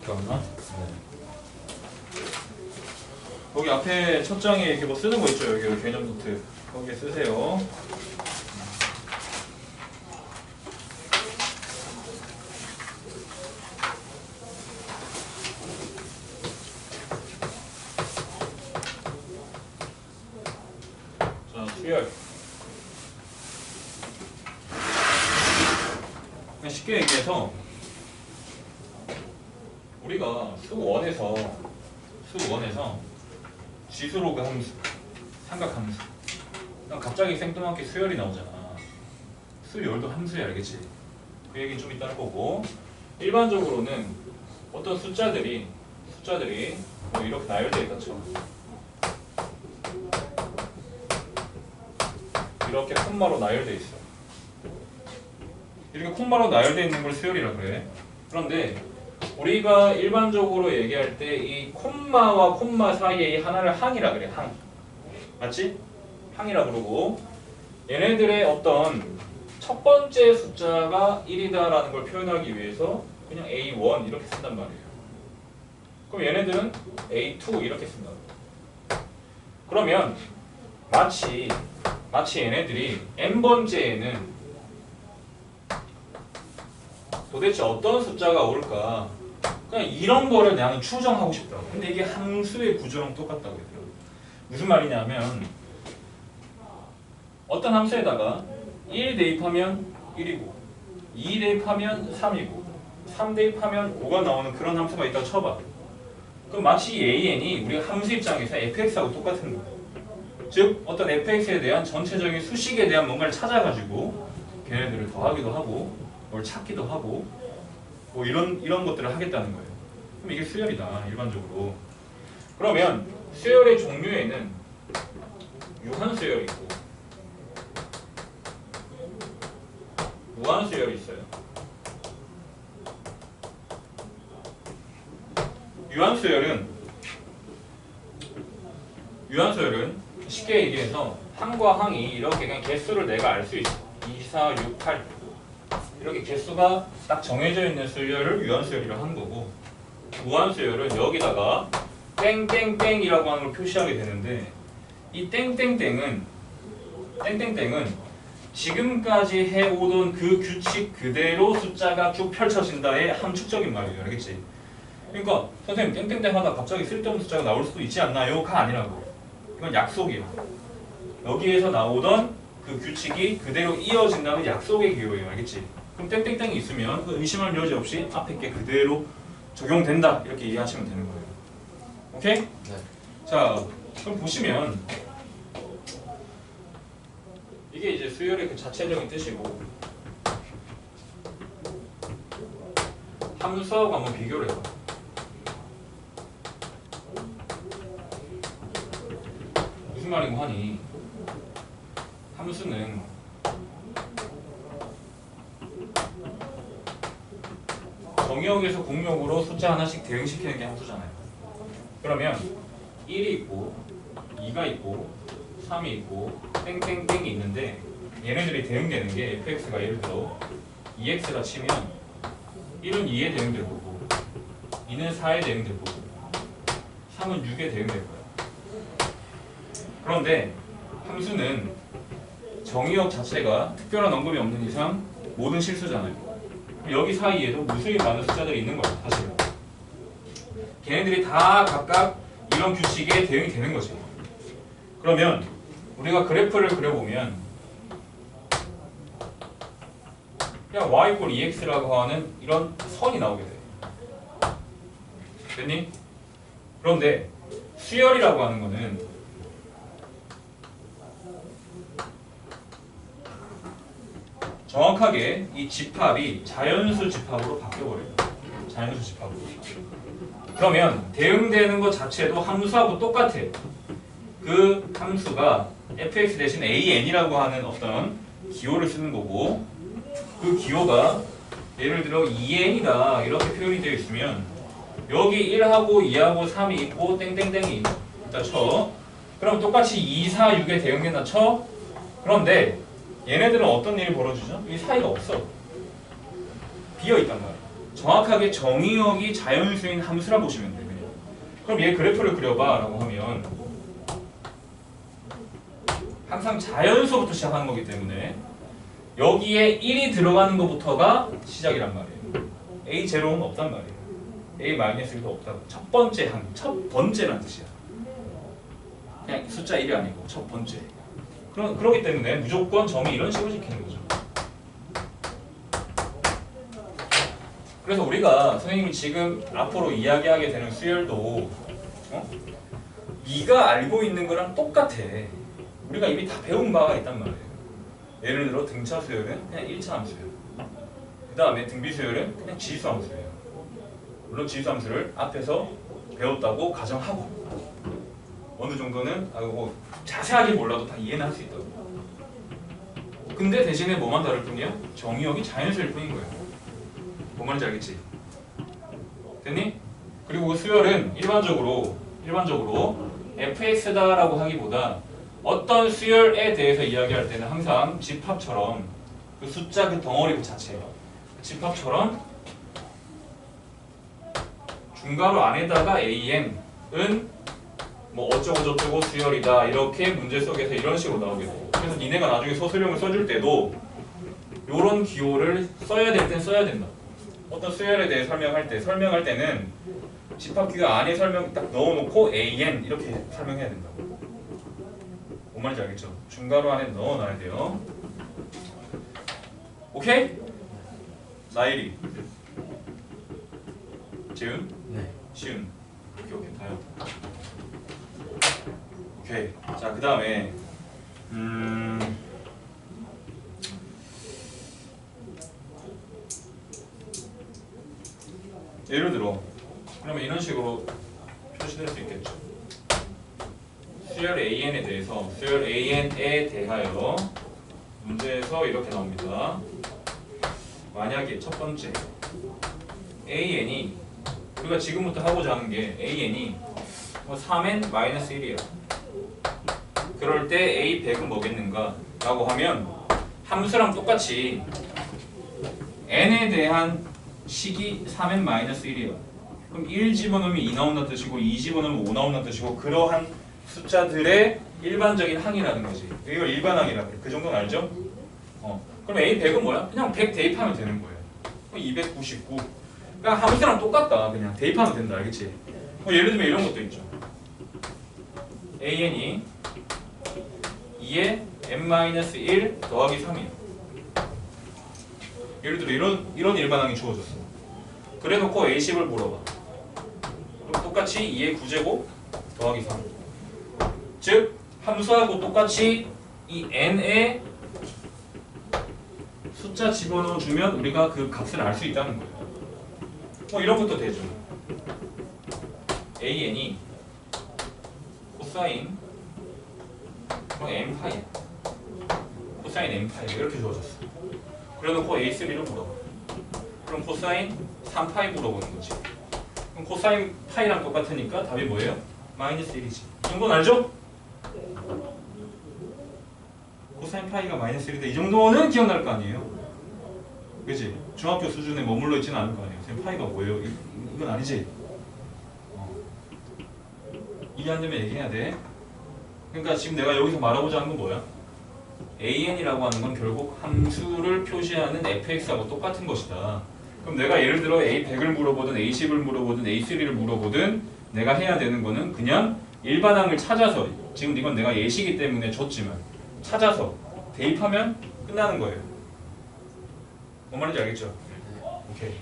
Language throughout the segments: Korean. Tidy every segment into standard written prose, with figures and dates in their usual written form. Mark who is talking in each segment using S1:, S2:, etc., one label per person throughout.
S1: 그렇나? 네. 거기 앞에 첫 장에 이렇게 뭐 쓰는 거 있죠? 여기 개념 노트 거기에 쓰세요. 자, 수열. 그냥 쉽게 얘기해서 우리가 수1에서 지수로그 함수, 삼각함수. 갑자기 생뚱맞게 수열이 나오잖아. 수열도 함수야, 알겠지? 그 얘기는 좀 이따 할 거고. 일반적으로는 어떤 숫자들이 뭐 이렇게 나열되어 있다 쳐. 이렇게 콤마로 나열되어 있어. 이렇게 콤마로 나열되어 있는 걸 수열이라 그래. 그런데 우리가 일반적으로 얘기할 때 이 콤마와 콤마 사이에 이 하나를 항이라 그래. 항. 맞지? 항이라 그러고 얘네들의 어떤 첫 번째 숫자가 1이다라는 걸 표현하기 위해서 그냥 A1 이렇게 쓴단 말이에요. 그럼 얘네들은 A2 이렇게 쓴다. 그러면 마치 얘네들이 n번째에는 도대체 어떤 숫자가 올까? 그냥 이런 거를 나는 추정하고 싶다. 근데 이게 함수의 구조랑 똑같다고 해요. 무슨 말이냐면 어떤 함수에다가 1 대입하면 1이고 2 대입하면 3이고 3 대입하면 5가 나오는 그런 함수가 있다고 쳐봐. 그럼 마치 AN이 우리가 함수 입장에서 fx하고 똑같은 거예요. 즉 어떤 fx에 대한 전체적인 수식에 대한 뭔가를 찾아가지고 걔네들을 더하기도 하고 뭘 찾기도 하고 뭐 이런 것들을 하겠다는 거예요. 그럼 이게 수열이다 일반적으로. 그러면 수열의 종류에는 유한수열이 있고 무한수열이 있어요. 유한수열은 쉽게 얘기해서 항과 항이 이렇게 그냥 개수를 내가 알 수 있어. 2, 4, 6, 8 이렇게 개수가 딱 정해져 있는 수열을 유한수열이라고 하는 거고, 무한수열은 여기다가 땡땡땡이라고 하는 걸 표시하게 되는데, 이 땡땡땡은 지금까지 해오던 그 규칙 그대로 숫자가 쭉 펼쳐진다의 함축적인 말이에요. 알겠지? 그러니까 선생님 땡땡땡 하다 갑자기 쓸데없는 숫자가 나올 수도 있지 않나요? 가 아니라고. 이건 약속이에요. 여기에서 나오던 그 규칙이 그대로 이어진다는 약속의 기호예요. 알겠지? 그럼 땡땡땡이 있으면 그 의심할 여지 없이 앞에 게 그대로 적용된다. 이렇게 이해하시면 되는 거예요. 오케이?
S2: 네.
S1: 자, 그럼 보시면 이게 이제 수열의 그 자체적인 뜻이고, 함수하고 한번 비교를 해봐. 무슨 말이고 하니, 함수는 정의역에서 공역으로 숫자 하나씩 대응시키는 게 함수잖아요. 그러면 1이 있고 2가 있고 3이 있고 땡땡땡이 있는데, 얘네들이 대응되는 게 fx가 예를 들어 2x라 치면 1은 2에 대응될 거고 2는 4에 대응될 거고 3은 6에 대응될 거야. 그런데 함수는 정의역 자체가 특별한 언급이 없는 이상 모든 실수잖아요. 여기 사이에도 무수히 많은 숫자들이 있는 거야. 사실은 걔네들이 다 각각 이런 규칙에 대응이 되는 거지. 그러면 우리가 그래프를 그려보면 그냥 y = 2x라고 하는 이런 선이 나오게 돼. 됐니? 그런데 수열이라고 하는 거는 정확하게 이 집합이 자연수 집합으로 바뀌어버려요. 자연수 집합으로. 그러면 대응되는 것 자체도 함수하고 똑같아. 그 함수가 fx 대신 an이라고 하는 어떤 기호를 쓰는 거고, 그 기호가 예를 들어 2n이다 이렇게 표현이 되어 있으면 여기 1하고 2하고 3이 있고 땡땡땡이 있다 쳐. 그럼 똑같이 2, 4, 6에 대응된다 쳐. 그런데 얘네들은 어떤 일이 벌어지죠? 이 사이가 없어. 비어있단 말이야. 정확하게 정의역이 자연수인 함수라 보시면 돼요. 그냥. 그럼 얘 그래프를 그려봐 라고 하면 항상 자연수부터 시작하는 거기 때문에 여기에 1이 들어가는 것부터가 시작이란 말이에요. A0는 없단 말이에요. A-1도 없다고. 첫 번째 항, 첫 번째란 뜻이야. 그냥 숫자 1이 아니고 첫 번째. 그러기 때문에 무조건 점이 이런 식으로 지키는 거죠. 그래서 우리가 선생님이 지금 앞으로 이야기하게 되는 수열도 네가 알고 있는 거랑 똑같아. 우리가 이미 다 배운 바가 있단 말이에요. 예를 들어 등차 수열은 그냥 1차 함수예요. 그 다음에 등비 수열은 그냥 지수 함수예요. 물론 지수 함수를 앞에서 배웠다고 가정하고 어느 정도는 뭐 자세하게 몰라도 다 이해는 할 수 있다고. 근데 대신에 뭐만 다를 뿐이야? 정의역이 자연수일 뿐인 거예요. 뭔 말인지 알겠지? 됐니? 그리고 그 수열은 일반적으로 fx다라고 하기보다 어떤 수열에 대해서 이야기할 때는 항상 집합처럼 그 숫자 그 덩어리 그 자체 집합처럼 중괄호 안에다가 an은 뭐 어쩌고저쩌고 수열이다 이렇게 문제 속에서 이런 식으로 나오게 돼요. 그래서 니네가 나중에 소수령을 써줄 때도 이런 기호를 써야 될 땐 써야 된다. 어떤 수열에 대해 설명할 때는 집합기호 안에 설명 딱 넣어놓고 an 이렇게 설명해야 된다고. 뭔 말인지 알겠죠? 중괄호 안에 넣어놔야 돼요. 오케이? 나일이 지훈?
S2: 네.
S1: 시훈. 오케이 다요. 오케이. 자, 그 다음에 예를 들어 그러면 이런 식으로 표시될 수 있겠죠. 수열 AN에 대해서 수열 AN에 대하여 문제에서 이렇게 나옵니다. 만약에 첫 번째 AN이 우리가 지금부터 하고자 하는 게 AN이 3n-1이야. 그럴 때 A100은 뭐겠는가? 라고 하면 함수랑 똑같이 n에 대한 식이 3n-1이야. 그럼 1 집어넣으면 2 나온다는 뜻이고 2 집어넣으면 5 나온다는 뜻이고 그러한 숫자들의 일반적인 항이라는 거지. 이걸 일반항이라고 해. 그 정도는 알죠? 그럼 A100은 뭐야? 그냥 100 대입하면 되는 거예요. 299. 그냥 함수랑 똑같다. 그냥 대입하면 된다. 알겠지? 예를 들면 이런 것도 있죠. AN이 2에 n-1 더하기 3이에요. 예를 들어 이런 일반항이 주어졌어. 그래놓고 A10을 물어봐. 그럼 똑같이 2의 9제곱 더하기 3. 즉 함수하고 똑같이 이 n에 숫자 집어넣어주면 우리가 그 값을 알 수 있다는 거예요. 이런 것도 되죠. AN이 코사인 n파이 코사인 n파이 이렇게 주어졌어. 그래놓고 A3를 물어봐. 그럼 코사인 3파이 물어보는 거지. 그럼 코사인 파이랑 똑같으니까 답이 뭐예요? 마이너스 1이지. 이 정도는 알죠? 코사인 파이가 마이너스 1인데 이 정도는 기억날 거 아니에요? 그치? 중학교 수준에 머물러 있지는 않을 거 아니에요. 선생님 파이가 뭐예요? 이건 아니지? 이해 안 되면 얘기해야 돼. 그러니까 지금 내가 여기서 말하고자 하는 건 뭐야? AN이라고 하는 건 결국 함수를 표시하는 fx하고 똑같은 것이다. 그럼 내가 예를 들어 A100을 물어보든 A10을 물어보든 A3를 물어보든 내가 해야 되는 거는 그냥 일반항을 찾아서 지금 이건 내가 예시기 때문에 줬지만 찾아서 대입하면 끝나는 거예요. 뭔 말인지 알겠죠? 오케이.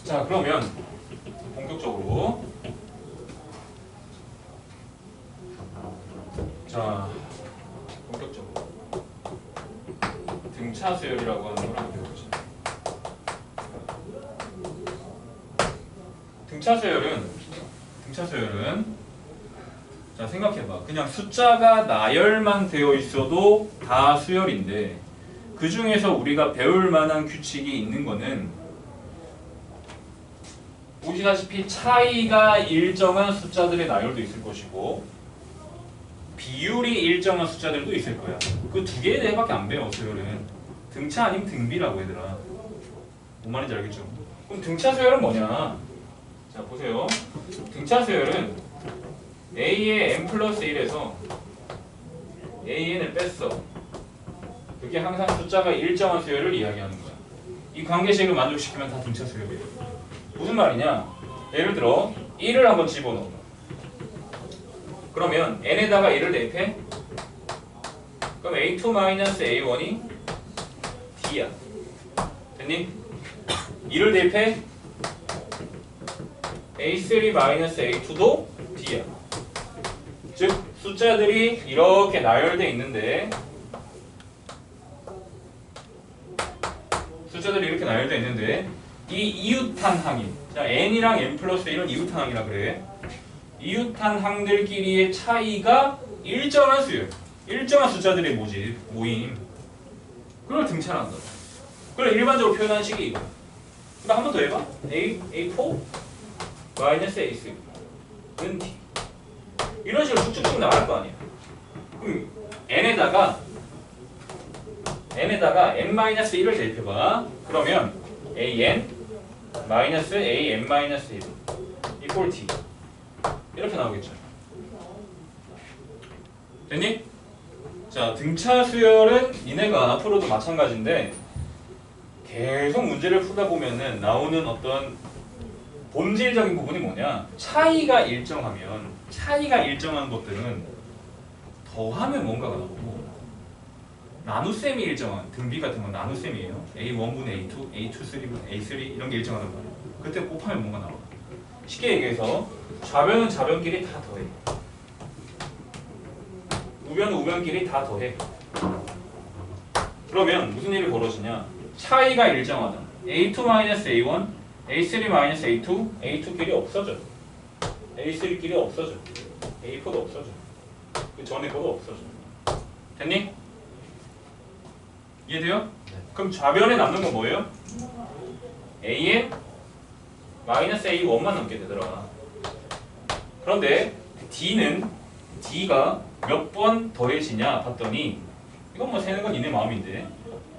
S1: 자, 그러면 본격적으로 본격적으로 등차 수열이라고 하는 걸 한번 배워보자. 등차 수열은 자, 생각해봐. 그냥 숫자가 나열만 되어 있어도 다 수열인데 그 중에서 우리가 배울 만한 규칙이 있는 거는 보시다시피 차이가 일정한 숫자들의 나열도 있을 것이고 비율이 일정한 숫자들도 있을 거야. 그 두 개에 대해밖에 안 배워. 수열은 등차 아니면 등비라고 얘들아. 뭔 말인지 알겠죠? 그럼 등차 수열은 뭐냐? 자 보세요. 등차 수열은 a의 n 플러스 1에서 an을 뺐어. 그게 항상 숫자가 일정한 수열을 이야기하는 거야. 이 관계식을 만족시키면 다 등차 수열이에요. 무슨 말이냐? 예를 들어 1을 한번 집어넣어. 그러면 n에다가 1을 대입해? 그럼 a2-a1이 d야. 됐니? 2를 대입해? a3-a2도 d야. 즉 숫자들이 이렇게 나열되어 있는데 이 이웃한 항이, 자 n이랑 n 플러스 1은 이웃한 항이라 그래. 이웃한 항들끼리의 차이가 일정한 수열, 일정한 숫자들의 모임. 그걸 등차한다. 그걸 일반적으로 표현하는 식이 이거야. 그럼 한 번 더 해봐. a4 마이너스 a3는 d. 이런 식으로 쭉쭉쭉 나갈 거 아니야. 그럼 n에다가 n-1을 대입해봐. 그러면 an 마이너스 an 마이너스 1 equal t 이렇게 나오겠죠. 됐니? 자, 등차 수열은 니네가 앞으로도 마찬가지인데 계속 문제를 풀다 보면은 나오는 어떤 본질적인 부분이 뭐냐? 차이가 일정한 것들은 더하면 뭔가가 나오고 나눗셈이 일정한 등비 같은 건 나눗셈이에요. A1분의 A2, A2, 3분의 A3 이런 게 일정하단 말이에요. 그때 곱하면 뭔가 나와. 쉽게 얘기해서 좌변은 좌변끼리 다 더해. 우변은 우변끼리 다 더해. 그러면 무슨 일이 벌어지냐? 차이가 일정하다. A2-A1, A3-A2, A2끼리 없어져. A3끼리 없어져. A4도 없어져. 그 전에 거도 없어져. 됐니? 이해돼요? 네. 그럼 좌변에 남는 건 뭐예요? A에 마이너스 A1만 남게 되더라. 그런데 D가 몇 번 더해지냐 봤더니 이건 뭐 세는 건 니네 마음인데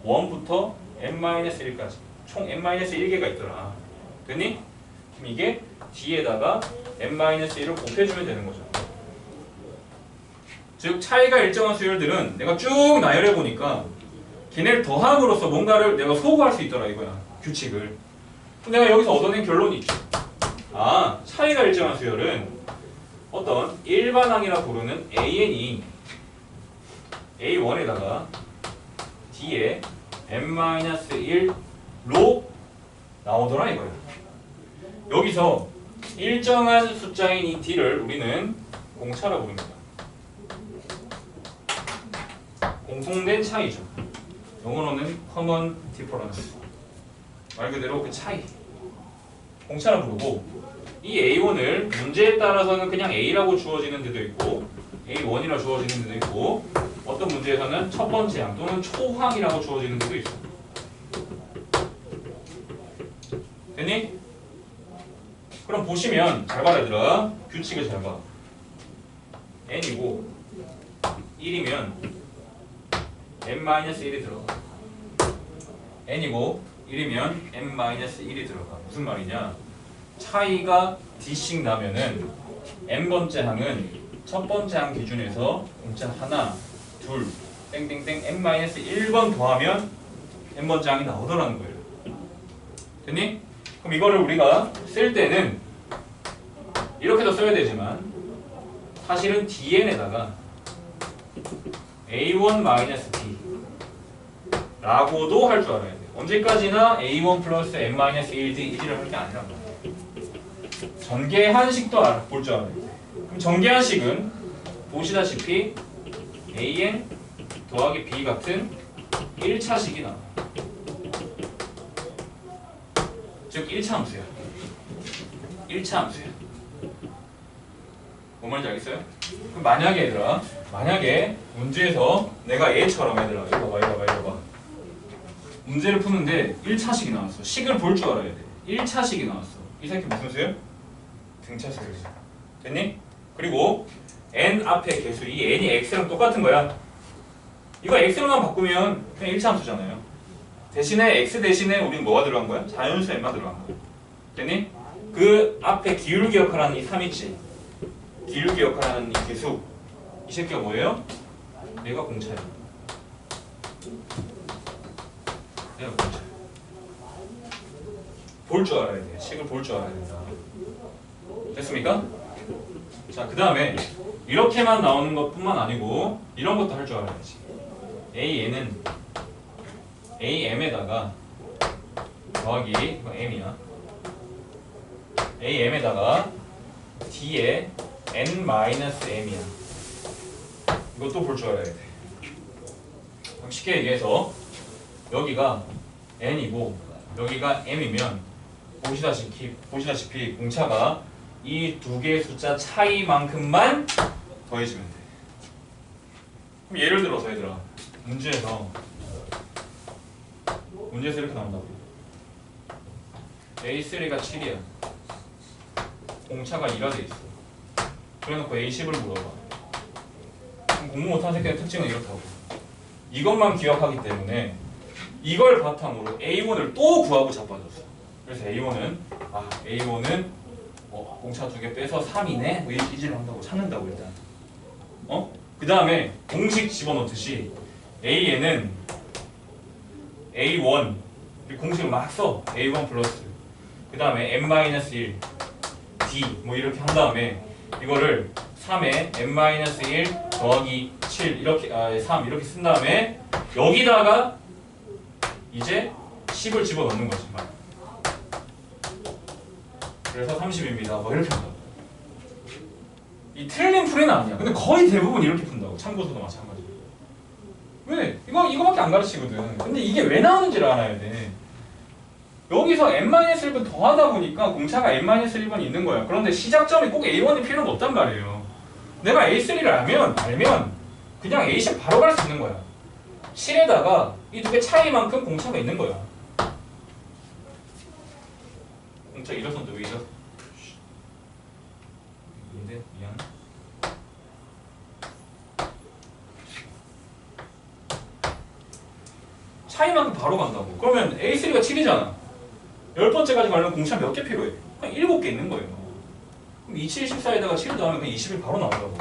S1: 1부터 n-1까지 총 n-1개가 있더라. 됐니? 그럼 이게 D에다가 n-1을 곱해주면 되는 거죠. 즉 차이가 일정한 수열들은 내가 쭉 나열해보니까 걔네를 더함으로써 뭔가를 내가 소구할 수 있더라 이거야. 규칙을. 그럼 내가 여기서 얻어낸 결론이 있죠. 아, 차이가 일정한 수열은 어떤 일반항이라 부르는 AN이 A1에다가 D에 n-1로 나오더라 이거야. 여기서 일정한 숫자인 이 D를 우리는 공차라고 부릅니다. 공통된 차이죠. 영어로는 common difference. 말 그대로 그 차이. 공차라 부르고 이 A1을 문제에 따라서는 그냥 A라고 주어지는 데도 있고 A1이라 주어지는 데도 있고 어떤 문제에서는 첫 번째 항 또는 초항이라고 주어지는 데도 있어. 됐니? 그럼 보시면 잘 봐 얘들아. 규칙을 잘 봐. n이고 1이면 n-1이 들어가. n이고 1이면 n-1이 들어가. 무슨 말이냐? 차이가 d씩 나면은 n번째 항은 첫 번째 항 기준에서 공차 하나, 둘, 땡땡땡 n-1번 더하면 n번째 항이 나오더라는 거예요. 됐니? 그럼 이거를 우리가 쓸 때는 이렇게도 써야 되지만 사실은 dn에다가 a1-d 라고도 할 줄 알아야 돼. 언제까지나 a1 플러스 n-1d 이지를 할 게 아니란 말이야. 전개한식도 볼 줄 알아야 돼. 그럼 전개한식은 보시다시피 an 더하기 b 같은 1차식이 나와. 즉 1차 함수야. 1차 함수야. 뭔 말인지 알겠어요? 그럼 만약에 얘들아, 만약에 문제에서 내가 얘처럼 얘들아 이거 봐. 문제를 푸는데 1차식이 나왔어. 식을 볼 줄 알아야 돼. 1차식이 나왔어. 이 새끼 무슨 수야? 등차 수열이지. 됐니? 그리고 n 앞에 개수, 이 n이 x랑 똑같은 거야. 이거 x로만 바꾸면 그냥 1차 함수잖아요. 대신에 x 대신에 우린 뭐가 들어간 거야? 자연수 n만 들어간 거야. 됐니? 그 앞에 기울기 역할하는 이 3 있지? 기울기 역할하는 이 계수 이 새끼가 뭐예요? 얘가 공차야. 얘가 공차. 볼 줄 알아야 돼. 식을 볼 줄 알아야 된다. 됐습니까? 자, 그 다음에 이렇게만 나오는 것뿐만 아니고 이런 것도 할 줄 알아야지. AN은 AM에다가 더하기 이거 M이야. AM에다가 D에 N-M이야. 이것도 볼 줄 알아야 돼. 쉽게 얘기해서 여기가 N이고 여기가 M이면 보시다시피 공차가 이 두 개의 숫자 차이만큼만 더해지면 돼. 그럼 예를 들어서 얘들아 문제에서 이렇게 나온다고. A3가 7이야. 공차가 2가 돼 있어. 그래놓고 A10을 물어봐. 그럼 공부 못하는 새끼의 특징은 이렇다고. 이것만 기억하기 때문에 이걸 바탕으로 A1을 또 구하고 자빠졌어. 그래서 A1은 공차 2개 빼서 3이네? 뭐 이지를 한다고 찾는다고 일단. 그 다음에 공식 집어넣듯이 A에는 A1 공식을 막 써. A1 플러스 그 다음에 N-1 D 뭐 이렇게 한 다음에 이거를 3에 N-1 더하기 7 이렇게 3 이렇게 쓴 다음에 여기다가 이제 10을 집어넣는 거지. 그래서 30입니다. 뭐 이렇게 한다고. 이 틀린 풀이는 아니야. 근데 거의 대부분 이렇게 푼다고. 참고서도 마찬가지. 왜? 이거밖에 안 가르치거든. 근데 이게 왜 나오는지를 알아야 돼. 여기서 n-1번 더하다 보니까 공차가 n-1번 있는 거야. 그런데 시작점이 꼭 A1일 필요는 없단 말이에요. 내가 A3를 알면 그냥 A10 바로 갈 수 있는 거야. 7에다가 이 두 개 차이만큼 공차가 있는 거야. 공차 일어선데 왜 일어서? 근데 미안. 차이만큼 바로 간다고. 그러면 A3가 7이잖아. 10번째까지 가려면 공차 몇 개 필요해? 그냥 7개 있는 거예요. 그럼 27, 14에다가 7을 더하면 그냥 20이 바로 나오려고.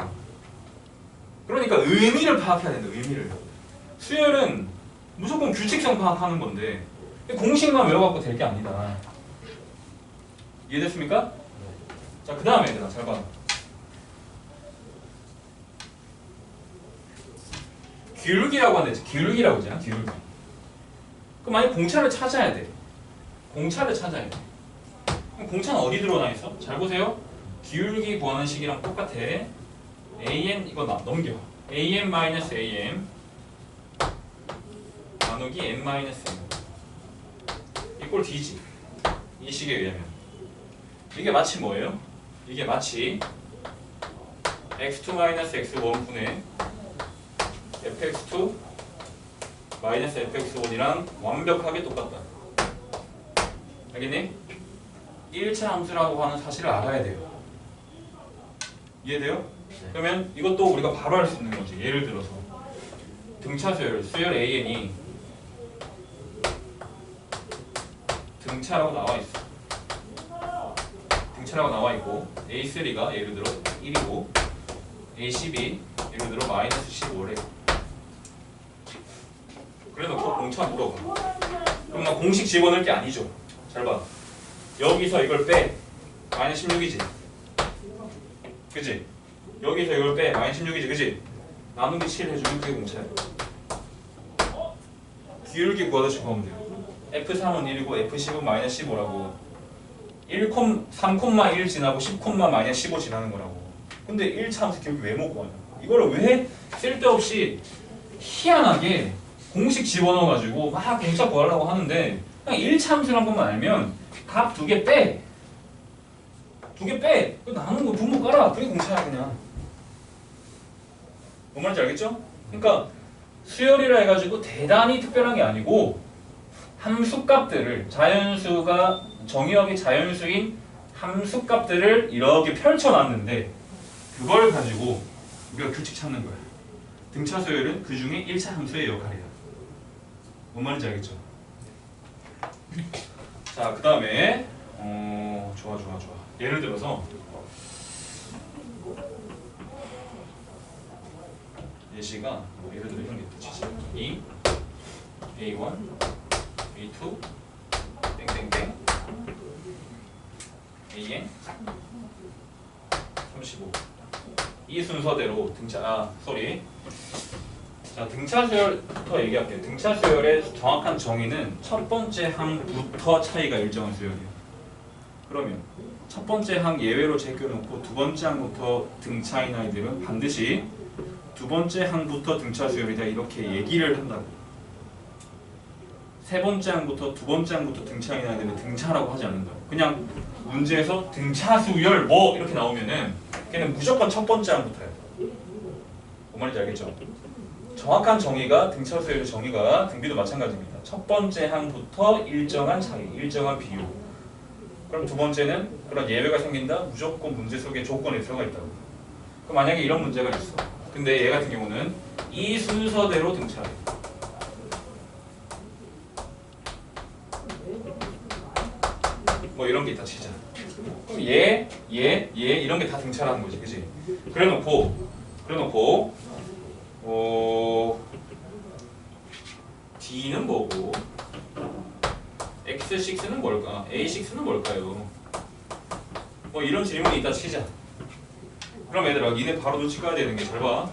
S1: 그러니까 의미를 파악해야 된다. 의미를. 수열은 무조건 규칙성 파악하는 건데 공식만 외워갖고 될 게 아니다. 이해됐습니까? 자, 그 다음에 얘들아 잘 봐. 기울기라고 하는데 기울기라고 하잖아. 기울기. 그럼 만약 공차를 찾아야 돼. 공차를 찾아야 돼. 그럼 공차는 어디 들어나 있어? 잘 보세요. 기울기 구하는 식이랑 똑같아. AN 이거 넘겨. AN-AM 나누기 N-M 이꼴 D지. 이 식에 의하면 이게 마치 뭐예요? 이게 마치 x2-x1분의 fx2 fx1이랑 완벽하게 똑같다. 알겠니? 1차 함수라고 하는 사실을 알아야 돼요. 이해돼요? 네. 그러면 이것도 우리가 바로 할 수 있는 거지. 예를 들어서 등차 수열 AN이 등차라고 나와 있어. 등차라고 나와 있고 A3가 예를 들어 1이고 A12 예를 들어 마이너스 15래. 그래 놓고 공차 물어봐. 그럼 나 공식 집어넣을 게 아니죠. 잘 봐. 여기서 이걸 빼. 마이너스 16이지. 그지? 여기서 이걸 빼. 마이너스 16이지. 그지? 나누기 7 해주면 그게 공차야. 기울기 구하듯이 구하면 돼요. F3은 1이고 F10은 마이너스 15라고. 3,1 지나고 10, 마이너스 15 지나는 거라고. 근데 1차 함수 기울기 왜 못 구하냐? 이거를 왜 쓸데없이 희한하게 공식 집어넣어가지고 막 공차 구하려고 하는데 그냥 1차 함수란 것만 알면 값 2개 빼. 2개 빼. 나눈 거 분모 깔아. 그게 공차야 그냥. 뭔 말인지 알겠죠? 그러니까 수열이라 해가지고 대단히 특별한 게 아니고 함수값들을 자연수가 정의역이 자연수인 함수값들을 이렇게 펼쳐놨는데 그걸 가지고 우리가 규칙 찾는 거야. 등차 수열은 그 중에 1차 함수의 역할이야. 뭔 말인지 알겠죠? 자, 그 다음에 좋아. 예를 들어서 예시가 뭐 예를 들어 이런 게 있다 치자. A, A1, A2, 땡땡땡, AN, 35. 이 순서대로 자, 등차 수열부터 얘기할게요. 등차 수열의 정확한 정의는 첫 번째 항부터 차이가 일정한 수열이에요. 그러면 첫 번째 항 예외로 제껴놓고 두 번째 항부터 등차인 아이들은 반드시 두 번째 항부터 등차 수열이다 이렇게 얘기를 한다고. 세 번째 항부터 두 번째 항부터 등차인 아이들은 등차라고 하지 않는다고. 그냥 문제에서 등차 수열 뭐 이렇게 나오면은 걔는 무조건 첫 번째 항부터야. 뭔 말인지 알겠죠? 정확한 정의가 등차 수열의 정의가 등비도 마찬가지입니다. 첫 번째 항부터 일정한 차이, 일정한 비율. 그럼 두 번째는 그런 예외가 생긴다? 무조건 문제 속에 조건이 들어가 있다고. 그럼 만약에 이런 문제가 있어. 근데 얘 같은 경우는 이 순서대로 등차해. 뭐 이런 게 있다 치자. 그럼 얘 이런 게 다 등차라는 거지, 그지? 그래놓고 D는 뭐고 X6는 뭘까? A6는 뭘까요? 뭐 이런 질문이 있다 치자. 그럼 얘들아 니네 바로 눈치 까야 되는 게 잘 봐.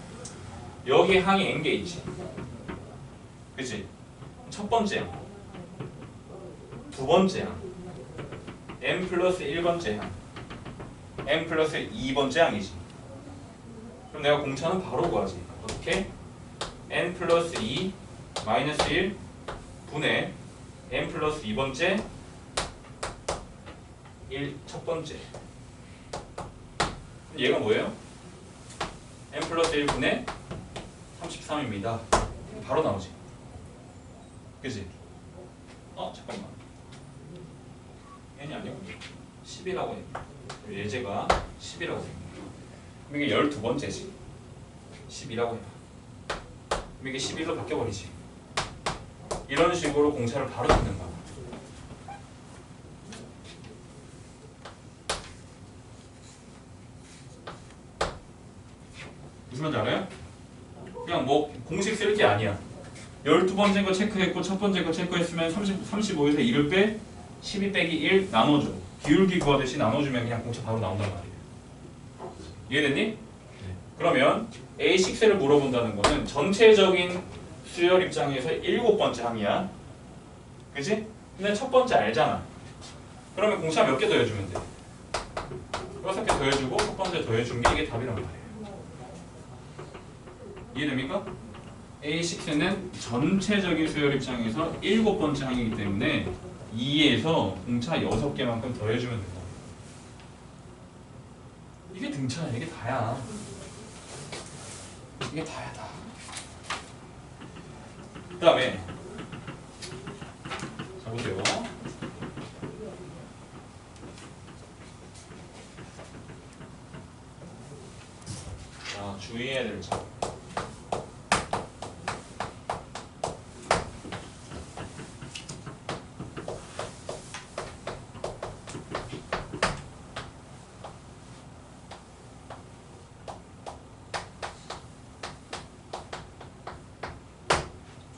S1: 여기 항이 n개 있지, 그치? 첫 번째 항, 두 번째 항, n 플러스 1번째 항, n 플러스 2번째 항이지. 그럼 내가 공차는 바로 구하지. 어떻게? n 플러스 2 마이너스 1 분의 n 플러스 2번째 1 첫 번째. 얘가 뭐예요? n 플러스 1 분의 33입니다. 바로 나오지. 그치? 잠깐만. n이 아니고 10이라고 해. 예제가 10이라고 해. 그럼 이게 12번째지. 10이라고 해봐. 그럼 이게 11로 바뀌어버리지. 이런 식으로 공차를 바로 잡는 거야. 무슨 말인지 알아요? 그냥 뭐 공식 쓸 게 아니야. 12번째 거 체크했고 첫 번째 거 체크했으면 35에서 1을 빼 12 빼기 1 나눠줘. 기울기 구하듯이 나눠주면 그냥 공차 바로 나온단 말이에요. 이해됐니? 네. 그러면 A6를 물어본다는 거는 전체적인 수열 입장에서 7번째 항이야. 그치? 근데 첫 번째 알잖아. 그러면 공차 몇 개 더해주면 돼? 6개 더해주고 첫 번째 더해준 게 이게 답이란 말이에요. 이해됩니까? A6는 전체적인 수열 입장에서 7번째 항이기 때문에 2에서 공차 6개만큼 더해주면 된다. 이게 등차야. 이게 다야. 이게 다야 다. 그 다음에 자 보세요. 자 주의해야 될 점.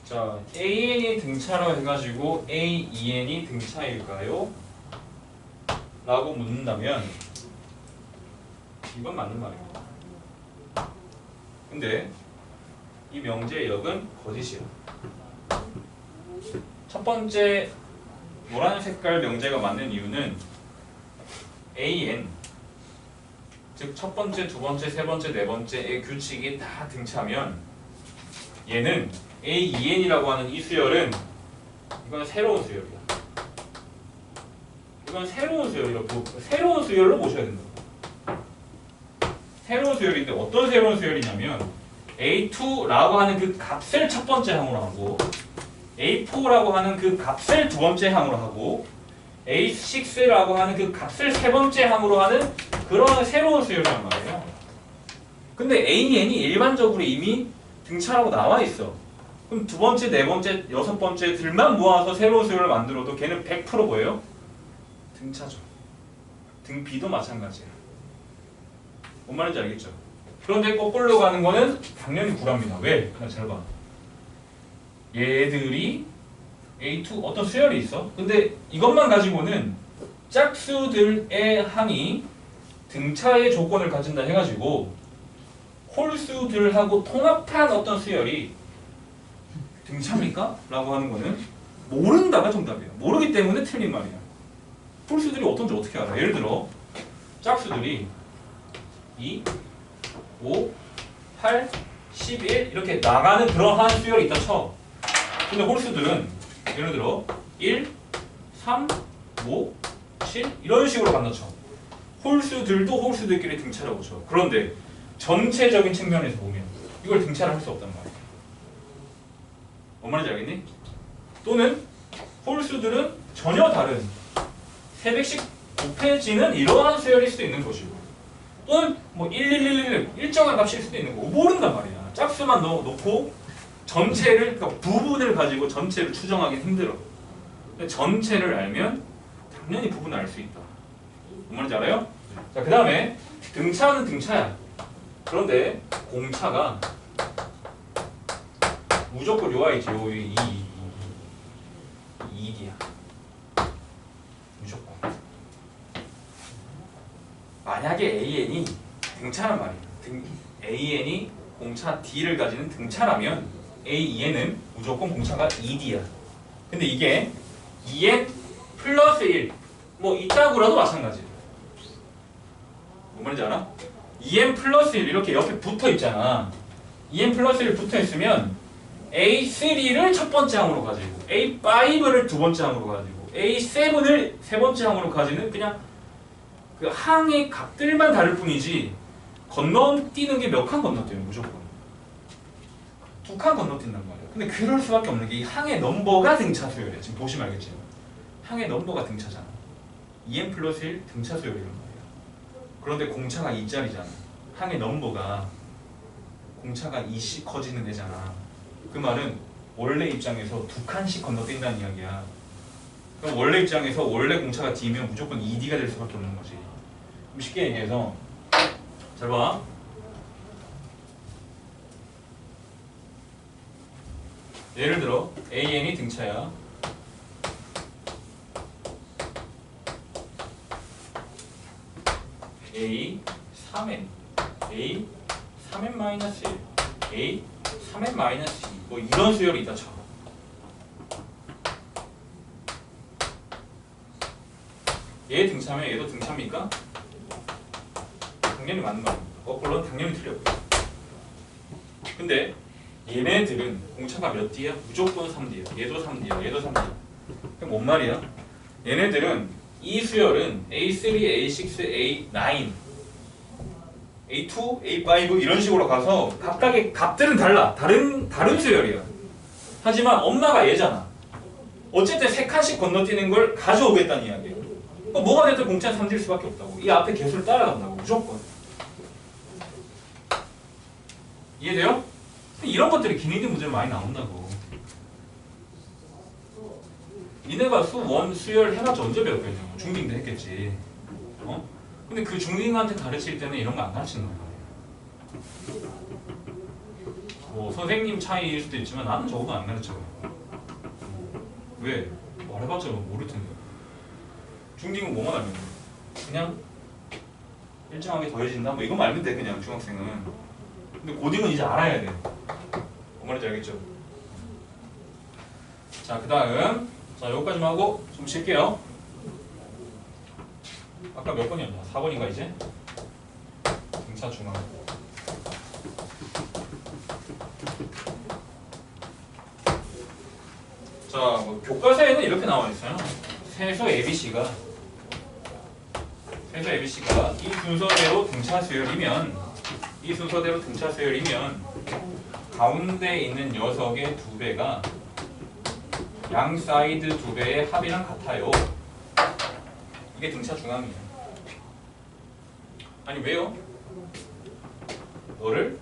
S1: 자, AN이 등차라고 해가지고 AEN이 등차일까요? 라고 묻는다면 이건 맞는 말입니다. 근데 이 명제의 역은 거짓이야. 첫 번째 노란 색깔 명제가 맞는 이유는 AN 즉 첫 번째, 두 번째, 세 번째, 네 번째의 규칙이 다 등차면 얘는 AEN이라고 하는 이 수열은 이건 새로운 수열이야. 이건 새로운 수열이라고 새로운 수열로 보셔야 된다. 새로운 수열인데 어떤 새로운 수열이냐면 A2라고 하는 그 값을 첫 번째 항으로 하고 A4라고 하는 그 값을 두 번째 항으로 하고 A6라고 하는 그 값을 세 번째 항으로 하는 그런 새로운 수열이란 말이에요. 근데 AN이 일반적으로 이미 등차라고 나와 있어. 그럼 두 번째, 네 번째, 여섯 번째들만 모아서 새로운 수열을 만들어도 걔는 100% 뭐예요? 등차죠. 등비도 마찬가지예요. 뭔 말인지 알겠죠? 그런데 거꾸로 가는 거는 당연히 구랍니다. 왜? 그냥 잘 봐. 얘들이 A2 어떤 수열이 있어. 근데 이것만 가지고는 짝수들의 항이 등차의 조건을 가진다 해가지고 홀수들하고 통합한 어떤 수열이 등차입니까? 라고 하는 거는 모른다가 정답이에요. 모르기 때문에 틀린 말이야. 홀수들이 어떤지 어떻게 알아? 예를 들어 짝수들이 2, 5, 8, 11 이렇게 나가는 그러한 수열이 있다 쳐. 근데 홀수들은 예를 들어 1, 3, 5, 7 이런 식으로 간다 쳐. 홀수들도 홀수들끼리 등차라고 쳐. 그런데 전체적인 측면에서 보면 이걸 등차를 할 수 없단 말이야. 뭔 말인지 알겠니? 또는 홀수들은 전혀 다른 300씩 곱해지는 이러한 수열일 수도 있는 것이고 또는 뭐 1111 일정한 값일 수도 있는 거고 모른단 말이야. 짝수만 놓고 전체를 그러니까 부분을 가지고 전체를 추정하기 힘들어. 근데 전체를 알면 당연히 부분을 알 수 있다. 뭔 말인지 알아요? 자, 그 다음에 등차는 등차야. 그런데 공차가 무조건 요 아이지. 요 2D야. 무조건. 만약에 AN이 등차란 말이야. AN이 공차 D를 가지는 등차라면 AEN은 무조건 공차가 2D야. 근데 이게 2N 플러스 1 뭐 이따구라도 마찬가지야. 뭔 말인지 알아? 2N 플러스 1 이렇게 옆에 붙어 있잖아. 2N 플러스 1 붙어 있으면 A3를 첫 번째 항으로 가지고 A5를 두 번째 항으로 가지고 A7을 세 번째 항으로 가지는 그냥 그 항의 값들만 다를 뿐이지 건너뛰는 게 몇 칸 건너뛰어요. 무조건 2칸 건너뛴단 말이야. 근데 그럴 수밖에 없는 게 이 항의 넘버가 등차 수열이야. 지금 보시면 알겠지만 항의 넘버가 등차잖아. 2n 플러스 1 등차 수열이란 말이야. 그런데 공차가 2짜리잖아. 항의 넘버가 공차가 2씩 커지는 애잖아. 그 말은 원래 입장에서 2칸씩 건너뛴다는 이야기야. 그럼 원래 입장에서 원래 공차가 D면 무조건 2D가 될 수밖에 없는 거지. 그럼 쉽게 얘기해서 잘 봐. 예를 들어 AN이 등차야. A 3N A 3N 마이너스 1 A 3N 마이너스 2 뭐 이런 수열이 있다 쳐. 얘 등차면 얘도 등차입니까? 당연히 맞는 말입니다. 거꾸로는 당연히 틀려요. 근데 얘네들은 공차가 몇 D야? 무조건 3D야. 얘도 3D야. 얘도 3D야. 그럼 뭔 말이야? 얘네들은 이 수열은 A3, A6, A9, A2, A5 이런 식으로 가서 각각의 값들은 달라. 다른 수열이야. 하지만 엄마가 얘잖아. 어쨌든 3칸씩 건너뛰는 걸 가져오겠다는 이야기예요. 그럼 뭐가 됐든 공차는 3D일 수밖에 없다고. 이 앞에 개수를 따라간다고. 무조건. 이해돼요? 이런 것들이 기니디 문제로 많이 나온다고. 니네가 수1 수열 해봤자 언제 배웠겠냐고. 중딩 때 했겠지. 어? 근데 그 중딩한테 가르칠 때는 이런 거 안 가르치는 거야. 뭐 선생님 차이일 수도 있지만 나는 적어도 안 가르쳐. 왜? 말해봤자 모를 텐데. 중딩은 뭐만 알면 돼? 그냥 일정하게 더해진다? 뭐 이거 알면 돼 그냥 중학생은. 근데 고딩은 이제 알아야 돼. 뭔 말인지 알겠죠? 자, 그 다음 자 여기까지만 하고 좀 쉴게요. 아까 몇 번이었냐? 4번인가 이제? 등차 중앙. 자, 뭐 교과서에는 이렇게 나와 있어요. 세소 ABC가 이 순서대로 등차 수열이면 가운데 있는 녀석의 2배가 양 사이드 2배의 합이랑 같아요. 이게 등차 중앙이에요. 아니 왜요? 너를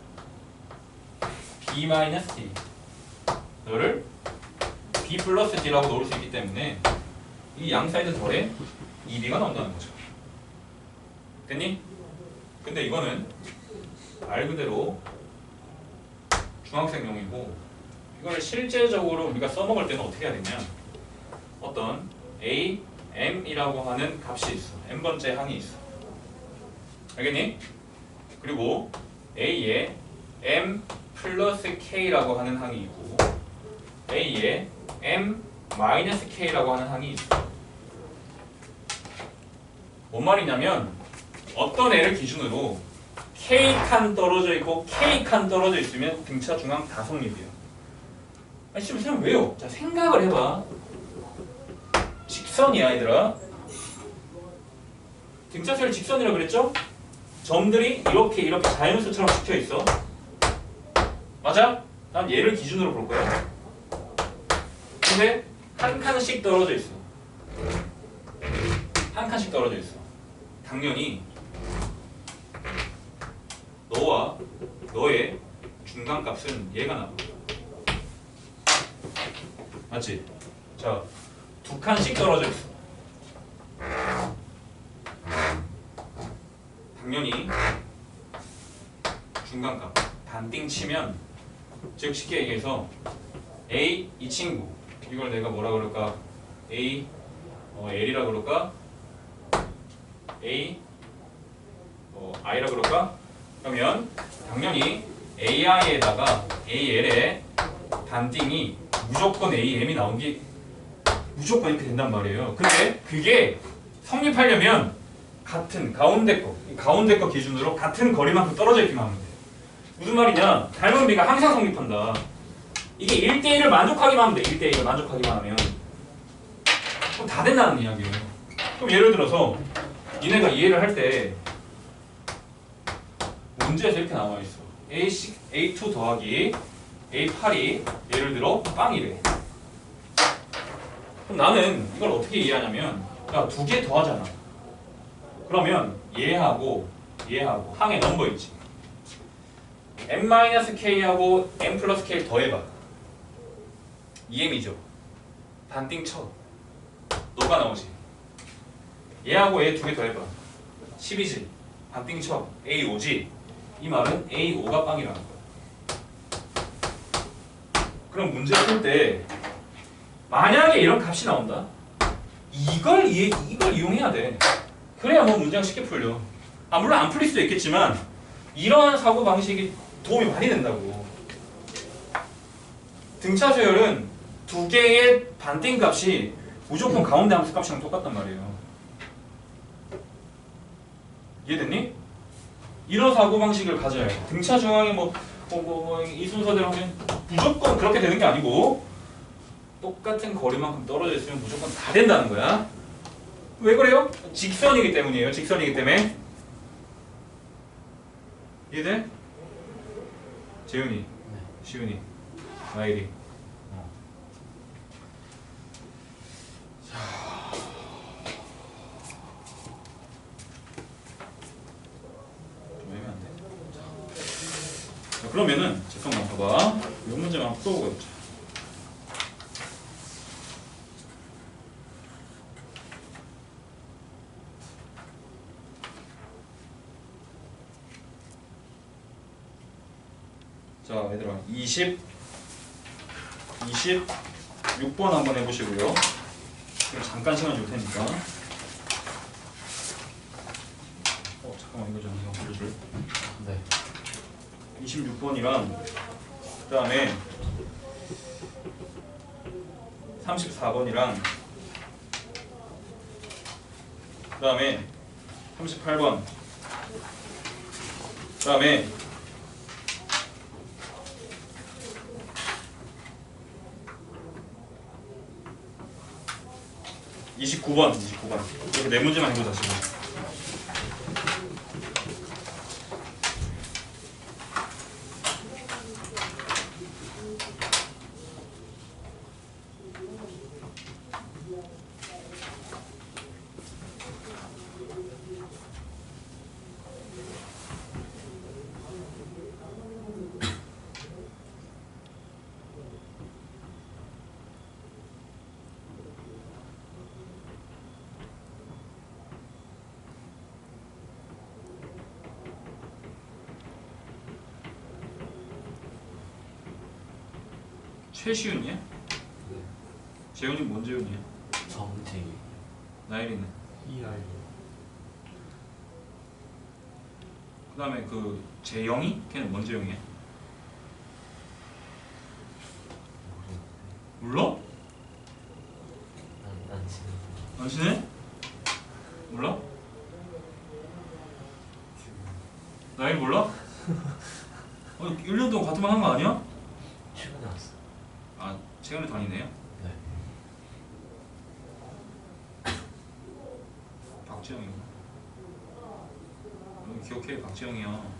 S1: B-T 너를 b 플러스 d라고 놓을 수 있기 때문에 이 양 사이드 덜에 2b가 나온다는 거죠. 됐니? 근데 이거는 말 그대로 중학생용이고 이걸 실제적으로 우리가 써먹을 때는 어떻게 해야 되냐, 어떤 a, m이라고 하는 값이 있어. m번째 항이 있어. 알겠니? 그리고 a에 m 플러스 k라고 하는 항이 있고 a에 m 마이너스 k라고 하는 항이 있어. 뭔 말이냐면 어떤 애를 기준으로 K칸 떨어져 있고 K칸 떨어져 있으면 등차 중앙 다 성립이야. 아니 지금 그냥 왜요? 자, 생각을 해봐. 직선이야 얘들아. 등차수열 직선이라 그랬죠? 점들이 이렇게 자연수처럼 찍혀 있어. 맞아? 난 얘를 기준으로 볼 거야. 근데 한 칸씩 떨어져 있어. 한 칸씩 떨어져 있어. 당연히 너와 너의 중간값은 얘가 나와. 맞지? 자, 두 칸씩 떨어져 있어. 당연히 중간값 반띵 치면, 즉 쉽게 얘기해서 A 이 친구, 이걸 내가 뭐라 그럴까? A L이라 그럴까? A I라 그럴까? 그러면 당연히 AI에다가 AL에 반띵이 무조건 AM이 나온 게 무조건 이렇게 된단 말이에요. 근데 그게 성립하려면 같은 가운데 거 기준으로 같은 거리만큼 떨어져 있기만 하면 돼. 무슨 말이냐? 닮은 비가 항상 성립한다. 이게 1대1을 만족하기만 하면 돼. 1대1을 만족하기만 하면 그럼 다 된다는 이야기예요. 그럼 예를 들어서 니네가 이해를 할 때 문제에서 이렇게 나와 있어. A2 더하기 A8이 예를 들어 빵이래. 그럼 나는 이걸 어떻게 이해하냐면, 야, 두 개 더하잖아. 그러면 얘하고 항의 넘버 있지. m-k하고 m 플러스 k 더해봐. 2m이죠. 반띵 쳐. 너가 나오지. 얘하고 얘 두 개 더해봐. 10이지. 반띵 쳐. A5지. 이 말은 A5가 빵이라는 거야. 그럼 문제 풀 때 만약에 이런 값이 나온다. 이걸 이용해야 돼. 그래야 뭐 문제가 쉽게 풀려. 물론 안 풀릴 수도 있겠지만 이러한 사고 방식이 도움이 많이 된다고. 등차 수열은 두 개의 반띵 값이 무조건 가운데 함수 값이랑 똑같단 말이에요. 이해됐니? 이런 사고 방식을 가져야 해. 등차 중앙이 이 순서대로 하면 무조건 그렇게 되는 게 아니고 똑같은 거리만큼 떨어져 있으면 무조건 다 된다는 거야. 왜 그래요? 직선이기 때문이에요. 직선이기 때문에. 이해돼? 재윤이, 시윤이, 마일이. 그러면은 잠깐만 봐봐. 이 문제만 한번 풀어보고 해보자. 자, 얘들아 26번 한번 해보시고요. 잠깐 시간 줄 테니까. 잠깐만 이거 좀 보여줄. 네. 26번이랑 그 다음에 34번이랑 그 다음에 38번 그 다음에 29번 이렇게 네 문제만 해보자 지금. 최시윤이야?
S2: 네.
S1: 재훈이 뭔 재훈이야?
S2: 정재희.
S1: 나일이는?
S3: 이하이.
S1: 그 다음에 그 재영이? 걔는 뭔 재영이야? 몰라?
S2: 난 지금
S1: 안 친해? 몰라? 나일 몰라? 1년 동안 같은 반 한 거 아니야?
S2: 최근에 왔어.
S1: 아 최근에 다니네요?
S2: 네.
S1: 박지영이구나. 기억해, 박지영이야.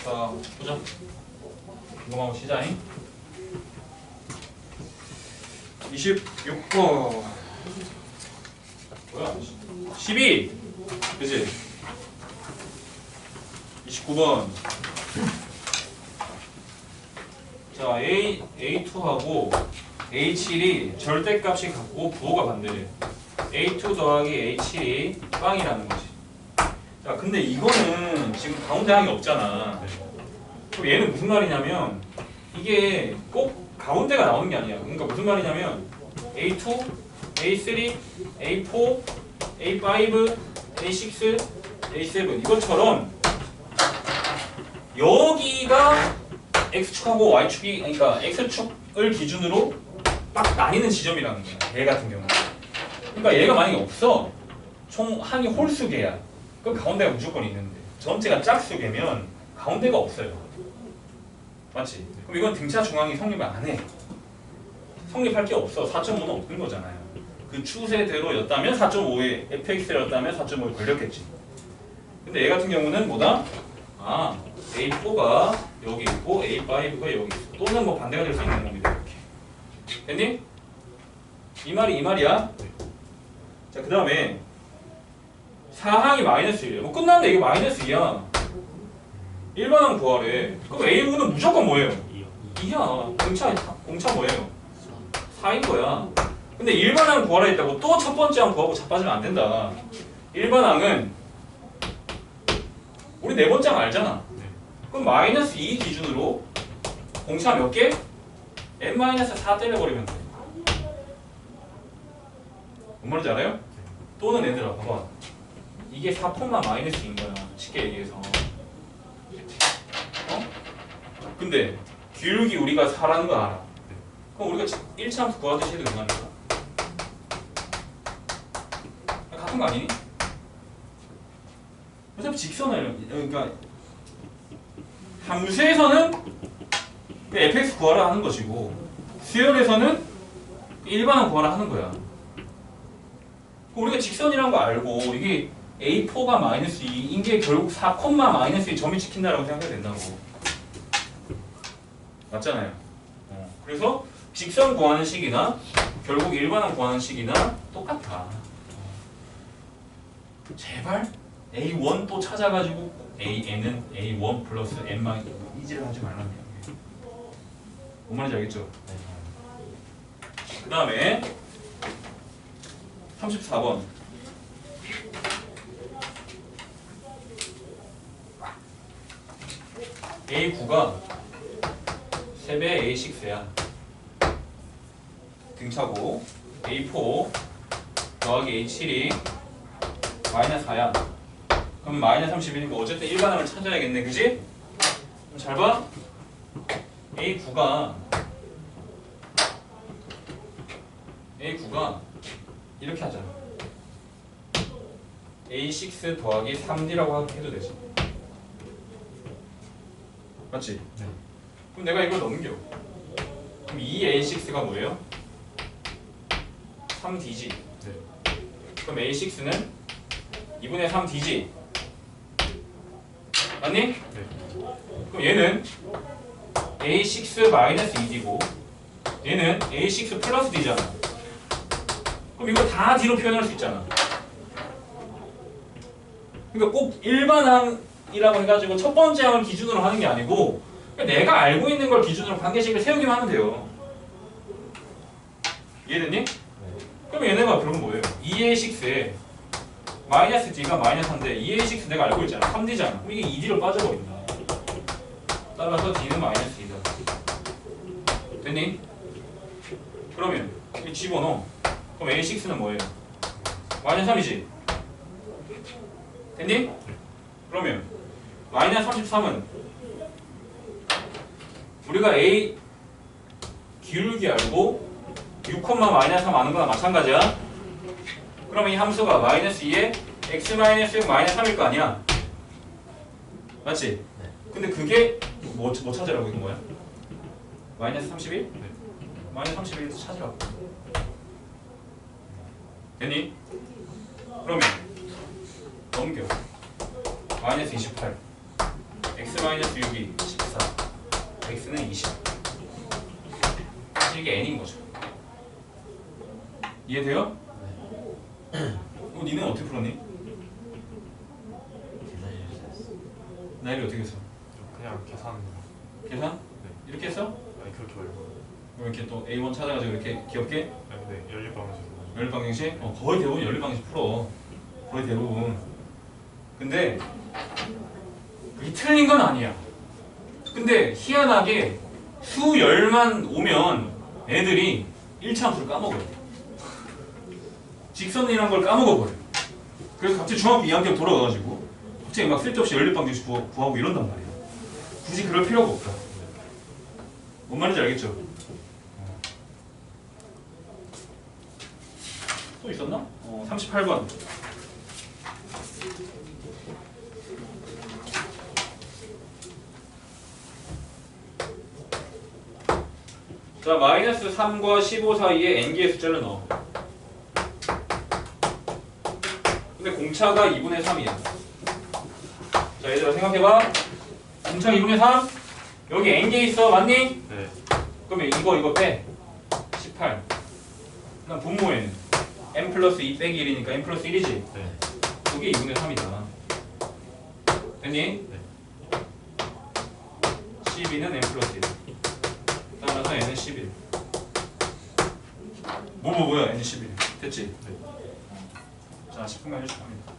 S1: 자, 보자. 궁금한 거 시작잉. 26번. 뭐야? 12 그치? 29번 자 A2하고 A7이 절대값이 같고 부호가 반대래. A2 더하기 A7이 빵이라는 거지. 자 근데 이거는 지금 가운데 항이 없잖아. 그럼 얘는 무슨 말이냐면 이게 꼭 가운데가 나오는 게 아니야. 그러니까 무슨 말이냐면 A2, A3, A4, A5, A6, A7 이것처럼 여기가 X축하고 Y축이 그러니까 X축을 기준으로 딱 나뉘는 지점이라는 거야. 얘 같은 경우는. 그러니까 얘가 만약에 없어. 총 항이 홀수개야. 그럼 가운데가 무조건 있는데 전체가 짝수개면 가운데가 없어요. 맞지? 그럼 이건 등차 중앙이 성립을 안 해. 성립할 게 없어. 4.5는 없는 거잖아요. 그 추세대로였다면 4.5에 fx였다면 4.5에 걸렸겠지. 근데 얘 같은 경우는 뭐다? 아 A4가 여기 있고 A5가 여기 있어. 또는 뭐 반대가 될 수 있는 겁니다. 이렇게. 됐니? 이 말이 이 말이야. 자 그 다음에 4항이 마이너스 1이야. 뭐 끝났는데 이게 마이너스 2야. 일반항 구하래. 그럼 A분은 무조건 뭐예요? 2야. 공차 뭐예요? 4인 거야. 근데 일반항 구하라 했다고 또 첫 번째 항 구하고 자빠지면 안 된다. 일반항은 우리 네 번째 항 알잖아. 그럼 마이너스 2 기준으로 공차 몇 개? n-4 때려버리면 돼. 뭔 말인지 알아요? 또는 얘들아 봐봐. 이게 4폰만 마이너스인 거야. 쉽게 얘기해서. 어? 근데 기울기 우리가 4라는 거 알아. 그럼 우리가 1차 함수 구하듯이 해도 되는 거야. 같은 거 아니니? 어차피 직선을 그러니까 함수에서는 fx 구하라 하는 것이고 수열에서는 일반항 구하라 하는 거야. 우리가 직선이라는 거 알고 이게 A4가 마이너스 2인 게 결국 4, 마이너스 2 점이 찍힌다라고 생각해야 된다고. 맞잖아요. 그래서 직선 구하는 식이나 결국 일반항 구하는 식이나 똑같아. 제발 A1 또 찾아가지고 N은 A1 플러스 N 마이너스 이지를 하지 말라는 얘기야. 뭔 말인지 알겠죠? 그 다음에 34번 A9가 3배 A6야. 등차고 A4 더하기 A7이 마이너스 4야. 그럼 마이너스 31이니까 어쨌든 일반항을 찾아야겠네. 그지? 그럼 잘 봐. A9가 이렇게 하자. A6 더하기 3D라고 해도 되지. 맞지?
S2: 네.
S1: 그럼 내가 이걸 넘겨. 그럼 2A6가 뭐예요? 3D지.
S2: 네.
S1: 그럼 A6는 2분의 3D지. 맞니?
S2: 네.
S1: 그럼 얘는 A6 마이너스 2D고 얘는 A6 플러스 D잖아. 그럼 이거 다 D로 표현할 수 있잖아. 그러니까 꼭 일반항이라고 해가지고 첫 번째 항을 기준으로 하는 게 아니고 내가 알고 있는 걸 기준으로 관계식을 세우기만 하면 돼요. 이해됐니?
S2: 네.
S1: 그럼 얘네가 그러면 뭐예요? 2A6에 마이너스 D가 마이너스 3인데 2A6 내가 알고 있잖아. 3D잖아. 그럼 이게 2D로 빠져버린다. 따라서 D는 마이너스 2다. 됐니? 그러면 이 집어넣어. 그럼 A6는 뭐예요? 마이너스 3이지? 됐니? 그러면 마이너스 33은 우리가 A 기울기 알고 6, 마이너스 3 아는 거나 마찬가지야. 그러면 이 함수가 마이너스 2에 x 마이너스 6 마이너스 3일 거 아니야? 맞지?
S2: 네.
S1: 근데 그게 뭐 찾으라고 이건 뭐야? 마이너스 31?
S2: 네.
S1: 마이너스 31에서 찾으라고. 됐니? 그러면 넘겨. 마이너스 28 x 마이너스 6이 14 x는 20 이게 n인 거죠. 이해돼요? 니네 어떻게 풀었니?
S2: 계산해주셨어.
S1: 나일이 어떻게 했어?
S3: 그냥 계산.
S1: 계산? 이렇게 했어?
S3: 아니 그렇게 말고.
S1: 그럼 이렇게 또 A1 찾아가지고 이렇게 귀엽게
S3: 아니 근데 연립 방식으로.
S1: 연립 방정식? 거의 대부분 연립 방정식 풀어. 거의 대부분. 근데 그게 틀린 건 아니야. 근데 희한하게 수열만 오면 애들이 1차 함수를 까먹어요. 직선이라는 걸 까먹어버려요. 그래서 갑자기 중학교 2학년 돌아가가지고 갑자기 막 쓸데없이 연립 방정식 구하고 이런단 말이야. 굳이 그럴 필요가 없다. 뭔 말인지 알겠죠? 또 있었나? 38번. 자, 마이너스 3과 15 사이에 n개의 숫자를 넣어. 근데 공차가 2분의 3이야. 자, 얘들아 생각해봐. 공차 2분의 3? 여기 n개 있어, 맞니?
S3: 네.
S1: 그러면 이거 빼. 18. 그다음 분모에는 n 플러스 2 빼기 1이니까 n 플러스 1이지?
S3: 네.
S1: 그게 2분의 3이다. 됐니?
S3: 네.
S1: 12는 n 플러스 1. 따라서 n은 11. 뭐야 n 11. 됐지?
S3: 네.
S1: 자, 10분간 해주시면 됩니다.